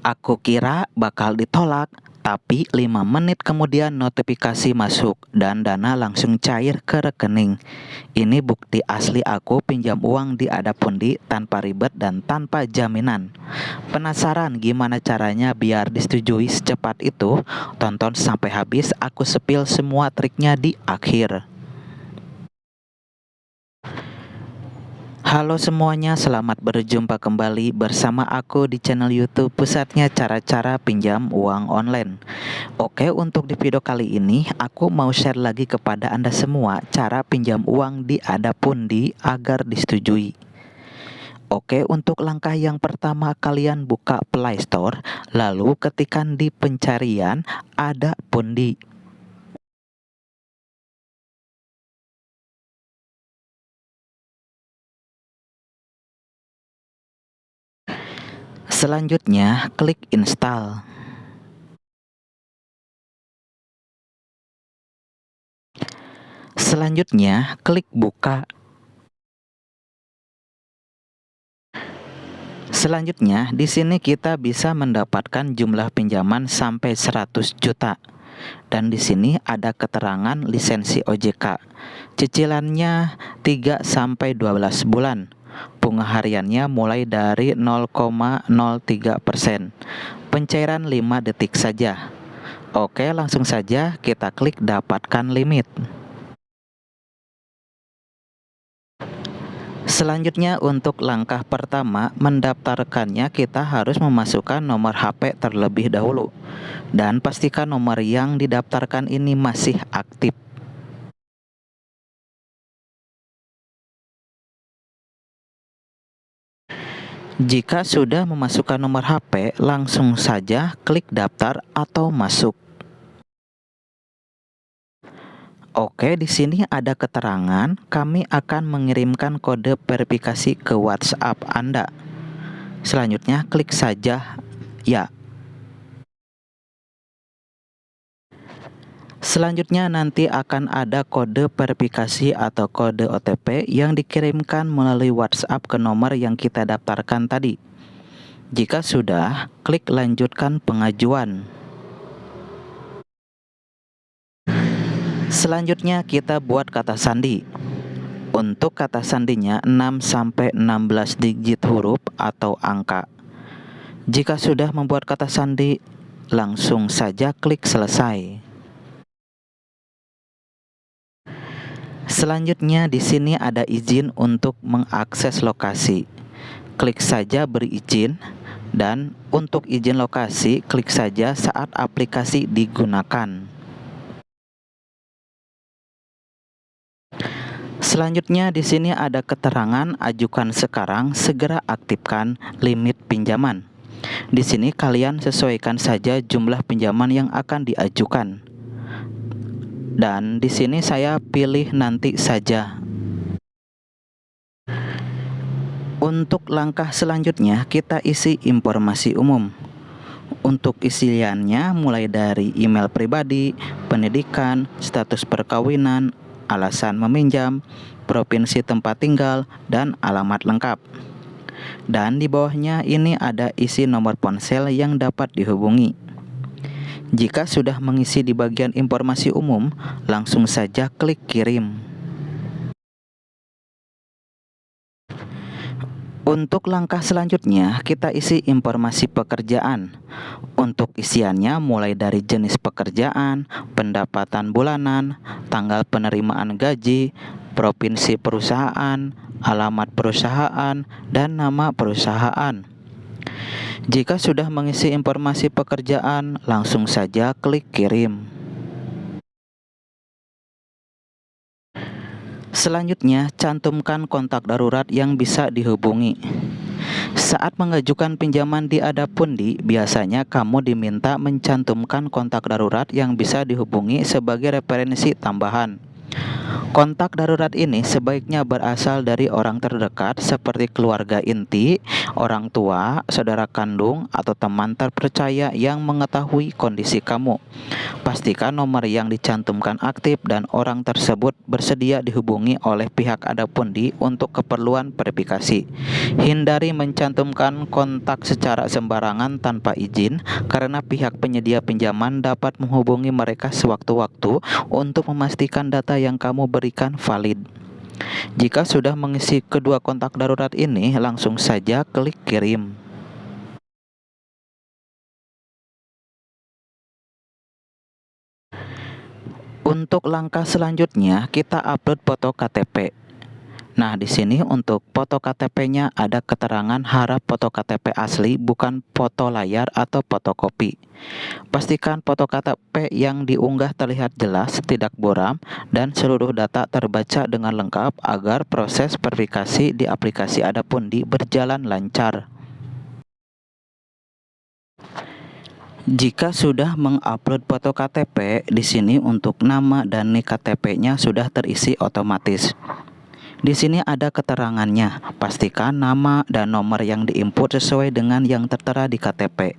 Aku kira bakal ditolak, tapi 5 menit kemudian notifikasi masuk dan dana langsung cair ke rekening. Ini bukti asli aku pinjam uang di Adapundi tanpa ribet dan tanpa jaminan. Penasaran gimana caranya biar disetujui secepat itu? Tonton sampai habis, aku spill semua triknya di akhir. Halo semuanya, selamat berjumpa kembali bersama aku di channel YouTube Pusatnya Cara-Cara Pinjam Uang Online. Oke, untuk di video kali ini aku mau share lagi kepada Anda semua cara pinjam uang di Adapundi agar disetujui. Oke, untuk langkah yang pertama kalian buka Play Store, lalu ketikkan di pencarian Adapundi. Selanjutnya, klik install. Selanjutnya, klik buka. Selanjutnya, di sini kita bisa mendapatkan jumlah pinjaman sampai 100 juta. Dan di sini ada keterangan lisensi OJK. Cicilannya 3 sampai 12 bulan. Bunga hariannya mulai dari 0,03%. Pencairan 5 detik saja. Oke, langsung saja kita klik dapatkan limit. Selanjutnya, untuk langkah pertama mendaftarkannya, kita harus memasukkan nomor HP terlebih dahulu dan pastikan nomor yang didaftarkan ini masih aktif. Jika sudah memasukkan nomor HP, langsung saja klik daftar atau masuk. Oke, di sini ada keterangan kami akan mengirimkan kode verifikasi ke WhatsApp Anda. Selanjutnya klik saja ya. Selanjutnya nanti akan ada kode verifikasi atau kode OTP yang dikirimkan melalui WhatsApp ke nomor yang kita daftarkan tadi. Jika sudah, klik lanjutkan pengajuan. Selanjutnya kita buat kata sandi. Untuk kata sandinya 6-16 digit huruf atau angka. Jika sudah membuat kata sandi, langsung saja klik selesai. Selanjutnya di sini ada izin untuk mengakses lokasi. Klik saja beri izin, dan untuk izin lokasi klik saja saat aplikasi digunakan. Selanjutnya di sini ada keterangan ajukan sekarang, segera aktifkan limit pinjaman. Di sini kalian sesuaikan saja jumlah pinjaman yang akan diajukan. Dan di sini saya pilih nanti saja. Untuk langkah selanjutnya kita isi informasi umum. Untuk isiannya mulai dari email pribadi, pendidikan, status perkawinan, alasan meminjam, provinsi tempat tinggal, dan alamat lengkap. Dan di bawahnya ini ada isi nomor ponsel yang dapat dihubungi. Jika sudah mengisi di bagian informasi umum, langsung saja klik kirim. Untuk langkah selanjutnya, kita isi informasi pekerjaan. Untuk isiannya mulai dari jenis pekerjaan, pendapatan bulanan, tanggal penerimaan gaji, provinsi perusahaan, alamat perusahaan, dan nama perusahaan. Jika sudah mengisi informasi pekerjaan, langsung saja klik kirim. Selanjutnya, cantumkan kontak darurat yang bisa dihubungi. Saat mengajukan pinjaman di Adapundi, biasanya kamu diminta mencantumkan kontak darurat yang bisa dihubungi sebagai referensi tambahan. Kontak darurat ini sebaiknya berasal dari orang terdekat seperti keluarga inti, orang tua, saudara kandung, atau teman terpercaya yang mengetahui kondisi kamu. Pastikan nomor yang dicantumkan aktif dan orang tersebut bersedia dihubungi oleh pihak Adapundi untuk keperluan verifikasi. Hindari mencantumkan kontak secara sembarangan tanpa izin karena pihak penyedia pinjaman dapat menghubungi mereka sewaktu-waktu untuk memastikan data yang kamu berikan valid. Jika sudah mengisi kedua kontak darurat ini, langsung saja klik kirim. Untuk langkah selanjutnya, kita upload foto KTP. Nah, di sini untuk foto KTP-nya ada keterangan harap foto KTP asli, bukan foto layar atau fotokopi. Pastikan foto KTP yang diunggah terlihat jelas, tidak buram, dan seluruh data terbaca dengan lengkap agar proses verifikasi di aplikasi Adapundi berjalan lancar. Jika sudah mengupload foto KTP, di sini untuk nama dan nik KTP-nya sudah terisi otomatis. Di sini ada keterangannya. Pastikan nama dan nomor yang diinput sesuai dengan yang tertera di KTP.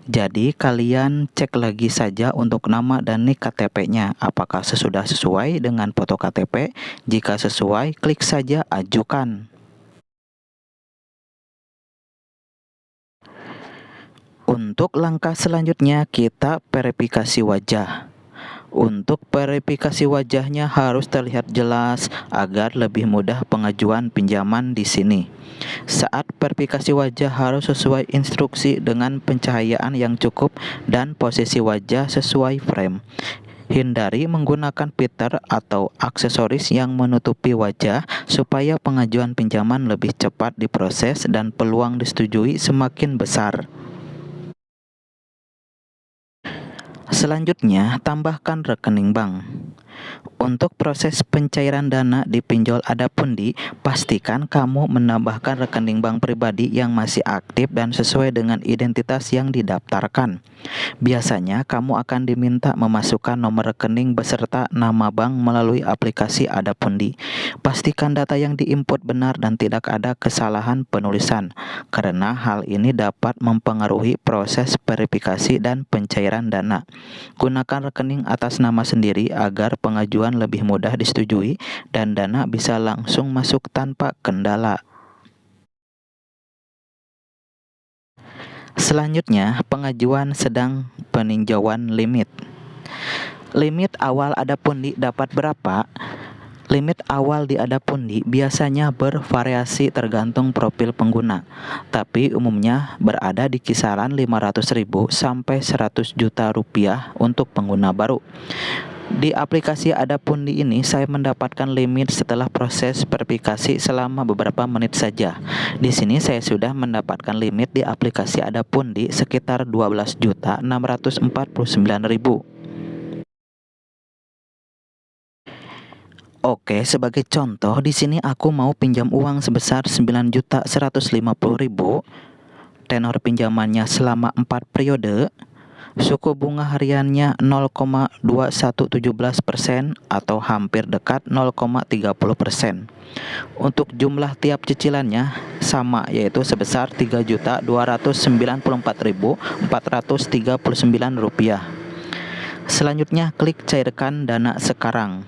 Jadi kalian cek lagi saja untuk nama dan nik KTP-nya apakah sudah sesuai dengan foto KTP. Jika sesuai, klik saja ajukan. Untuk langkah selanjutnya, kita verifikasi wajah. Untuk verifikasi wajahnya harus terlihat jelas agar lebih mudah pengajuan pinjaman di sini. Saat verifikasi wajah harus sesuai instruksi dengan pencahayaan yang cukup dan posisi wajah sesuai frame. Hindari menggunakan filter atau aksesoris yang menutupi wajah supaya pengajuan pinjaman lebih cepat diproses dan peluang disetujui semakin besar. Selanjutnya, tambahkan rekening bank. Untuk proses pencairan dana di pinjol Adapundi, pastikan kamu menambahkan rekening bank pribadi yang masih aktif dan sesuai dengan identitas yang didaftarkan. Biasanya, kamu akan diminta memasukkan nomor rekening beserta nama bank melalui aplikasi Adapundi. Pastikan data yang diinput benar dan tidak ada kesalahan penulisan, karena hal ini dapat mempengaruhi proses verifikasi dan pencairan dana. Gunakan rekening atas nama sendiri agar pengajuan lebih mudah disetujui dan dana bisa langsung masuk tanpa kendala. Selanjutnya, pengajuan sedang peninjauan limit. Limit awal Adapundi dapat berapa? Limit awal di Adapundi biasanya bervariasi tergantung profil pengguna, tapi umumnya berada di kisaran 500.000 sampai 100 juta rupiah untuk pengguna baru. Di aplikasi Adapundi ini saya mendapatkan limit setelah proses verifikasi selama beberapa menit saja. Di sini saya sudah mendapatkan limit di aplikasi Adapundi sekitar 12.649.000. Oke, sebagai contoh di sini aku mau pinjam uang sebesar 9.150.000. Tenor pinjamannya selama 4 periode. Suku bunga hariannya 0,2117% atau hampir dekat 0,30%. Untuk jumlah tiap cicilannya sama, yaitu sebesar Rp3.294.439. Selanjutnya klik cairkan dana sekarang.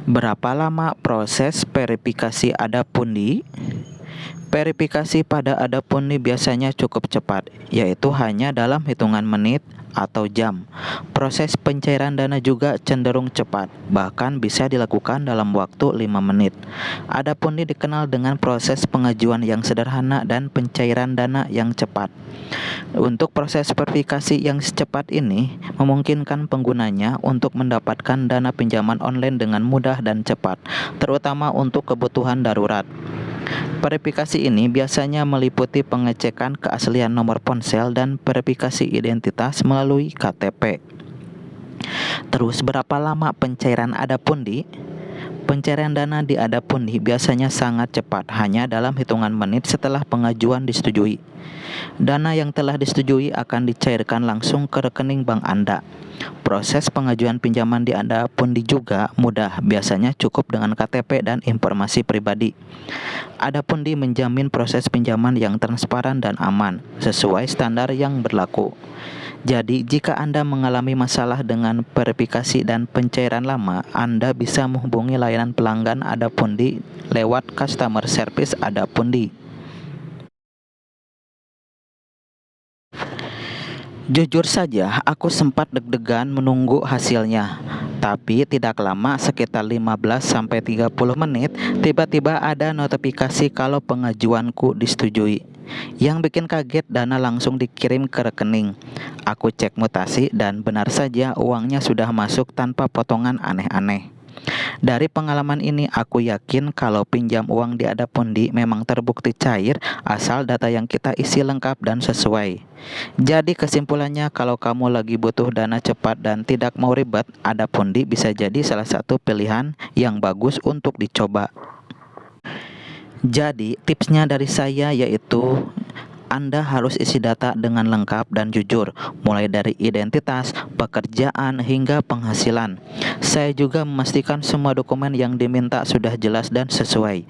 Berapa lama proses verifikasi Adapundi? Verifikasi pada Adapundi biasanya cukup cepat, yaitu hanya dalam hitungan menit atau jam. Proses pencairan dana juga cenderung cepat, bahkan bisa dilakukan dalam waktu 5 menit. Adapundi dikenal dengan proses pengajuan yang sederhana dan pencairan dana yang cepat. Untuk proses verifikasi yang secepat ini memungkinkan penggunanya untuk mendapatkan dana pinjaman online dengan mudah dan cepat, terutama untuk kebutuhan darurat. Verifikasi ini biasanya meliputi pengecekan keaslian nomor ponsel dan verifikasi identitas melalui KTP. Terus berapa lama pencairan Adapundi? Pencairan dana di Adapundi biasanya sangat cepat, hanya dalam hitungan menit setelah pengajuan disetujui. Dana yang telah disetujui akan dicairkan langsung ke rekening bank Anda. Proses pengajuan pinjaman di Adapundi juga mudah, biasanya cukup dengan KTP dan informasi pribadi. Adapundi menjamin proses pinjaman yang transparan dan aman, sesuai standar yang berlaku. Jadi, jika Anda mengalami masalah dengan verifikasi dan pencairan lama, Anda bisa menghubungi layanan pelanggan Adapundi lewat customer service Adapundi. Jujur saja, aku sempat deg-degan menunggu hasilnya. Tapi tidak lama, sekitar 15-30 menit, tiba-tiba ada notifikasi kalau pengajuanku disetujui. Yang bikin kaget, dana langsung dikirim ke rekening. Aku cek mutasi dan benar saja uangnya sudah masuk tanpa potongan aneh-aneh. Dari pengalaman ini, aku yakin kalau pinjam uang di Adapundi memang terbukti cair asal data yang kita isi lengkap dan sesuai. Jadi kesimpulannya, kalau kamu lagi butuh dana cepat dan tidak mau ribet, Adapundi bisa jadi salah satu pilihan yang bagus untuk dicoba. Jadi tipsnya dari saya yaitu Anda harus isi data dengan lengkap dan jujur, mulai dari identitas, pekerjaan, hingga penghasilan. Saya juga memastikan semua dokumen yang diminta sudah jelas dan sesuai.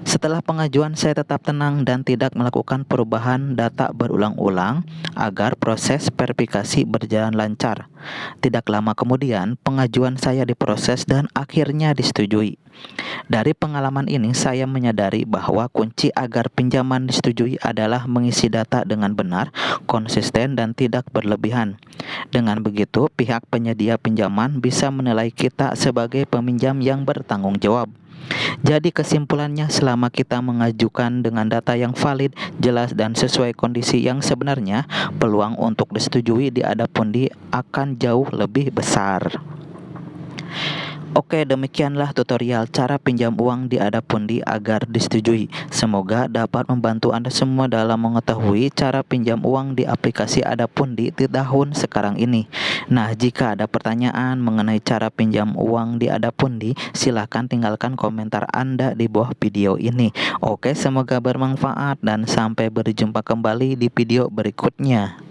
Setelah pengajuan, saya tetap tenang dan tidak melakukan perubahan data berulang-ulang agar proses verifikasi berjalan lancar. Tidak lama kemudian, pengajuan saya diproses dan akhirnya disetujui. Dari pengalaman ini, saya menyadari bahwa kunci agar pinjaman disetujui adalah mengisi data dengan benar, konsisten, dan tidak berlebihan. Dengan begitu, pihak penyedia pinjaman bisa menilai kita sebagai peminjam yang bertanggung jawab. Jadi kesimpulannya, selama kita mengajukan dengan data yang valid, jelas, dan sesuai kondisi yang sebenarnya, peluang untuk disetujui di Adapundi akan jauh lebih besar. Oke, demikianlah tutorial cara pinjam uang di Adapundi agar disetujui. Semoga dapat membantu Anda semua dalam mengetahui cara pinjam uang di aplikasi Adapundi di tahun sekarang ini. Nah, jika ada pertanyaan mengenai cara pinjam uang di Adapundi, silahkan tinggalkan komentar Anda di bawah video ini. Oke, semoga bermanfaat dan sampai berjumpa kembali di video berikutnya.